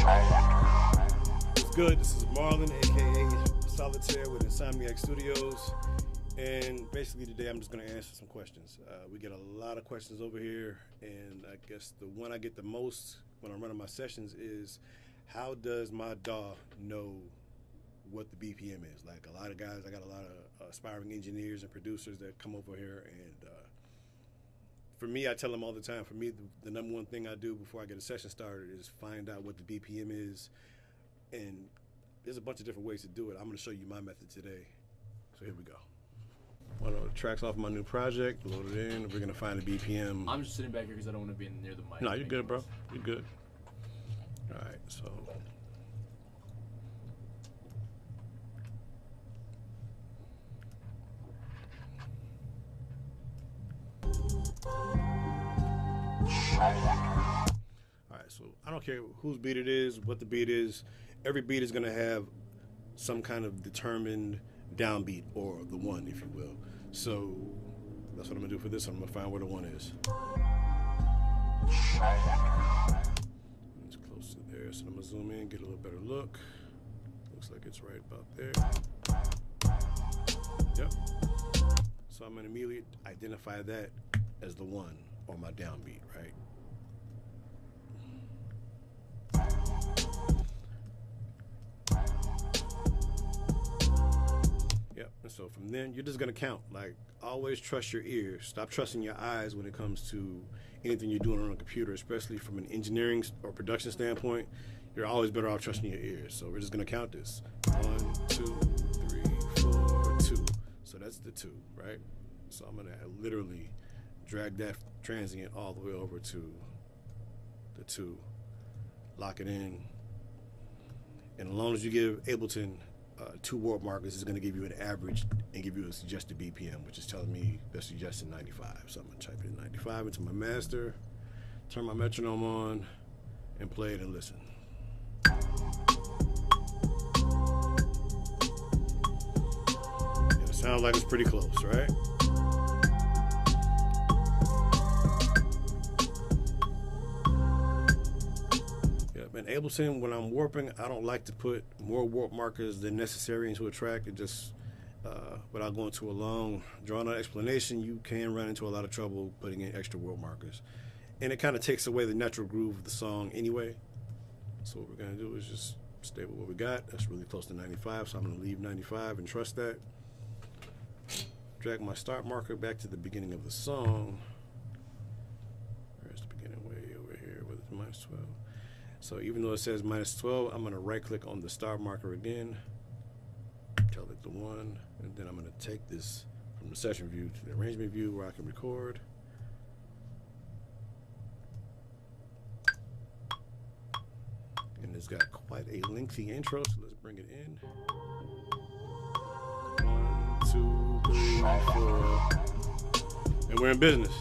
What's good? This is Marlon, aka Solitaire with Insomniac Studios, and basically today I'm just going to answer some questions. We get a lot of questions over here, and I guess the one I get the most when I'm running my sessions is, how does my DAW know what the BPM is? Like, a lot of guys, I got a lot of aspiring engineers and producers that come over here, and for me, I tell them all the time, for me, the number one thing I do before I get a session started is find out what the BPM is. And there's a bunch of different ways to do it. I'm going to show you my method today. So here we go. One of the tracks off my new project, load it in. We're going to find the BPM. I'm just sitting back here because I don't want to be near the mic. No, you're good, bro. You're good. All right, so. All right, so I don't care whose beat it is, what the beat is. Every beat is going to have some kind of determined downbeat, or the one, if you will. So that's what I'm going to do for this one. I'm going to find where the one is. It's close to there, so I'm going to zoom in, get a little better look. Looks like it's right about there. Yep. So I'm going to immediately identify that as the one, or my downbeat, right? Yep, and so from then, you're just gonna count. Like, always trust your ears. Stop trusting your eyes when it comes to anything you're doing on a computer, especially from an engineering or production standpoint. You're always better off trusting your ears. So we're just gonna count this. 1, 2, 3, 4, 2. So that's the 2, right? So I'm gonna literally drag that transient all the way over to the 2, lock it in, and as long as you give Ableton 2 warp markers, it's going to give you an average and give you a suggested BPM, which is telling me they're suggesting 95. So I'm going to type in 95 into my master, turn my metronome on, and play it and listen. It sounds like it's pretty close, right? In Ableton, when I'm warping, I don't like to put more warp markers than necessary into a track. It just, without going to a long, drawn-out explanation, you can run into a lot of trouble putting in extra warp markers. And it kind of takes away the natural groove of the song anyway. So what we're going to do is just stay with what we got. That's really close to 95, so I'm going to leave 95 and trust that. Drag my start marker back to the beginning of the song. Where's the beginning? Way over here with minus 12. So even though it says minus 12, I'm going to right click on the start marker again, tell it the 1, and then I'm going to take this from the session view to the arrangement view where I can record. And it's got quite a lengthy intro, so let's bring it in. 1, 2, 3, 4, and we're in business.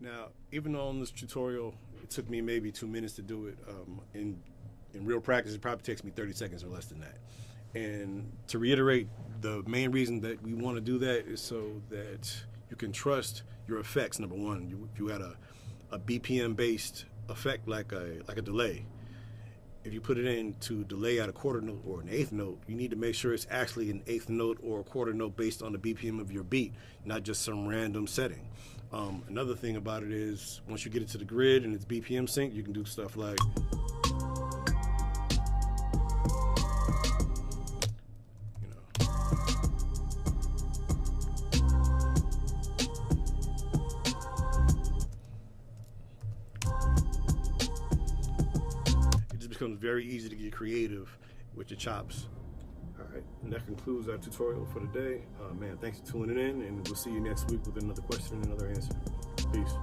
Now, even though on this tutorial it took me maybe 2 minutes to do it, in real practice it probably takes me 30 seconds or less than that. And to reiterate, the main reason that we want to do that is so that you can trust your effects. Number one, if you had a BPM based effect like a delay, if you put it in to delay at a quarter note or an eighth note, you need to make sure it's actually an eighth note or a quarter note based on the BPM of your beat, not just some random setting. Another thing about it is, once you get it to the grid and it's BPM sync, you can do stuff like, you know, it just becomes very easy to get creative with your chops. All right, and that concludes our tutorial for today. Man, thanks for tuning in, and we'll see you next week with another question and another answer. Peace.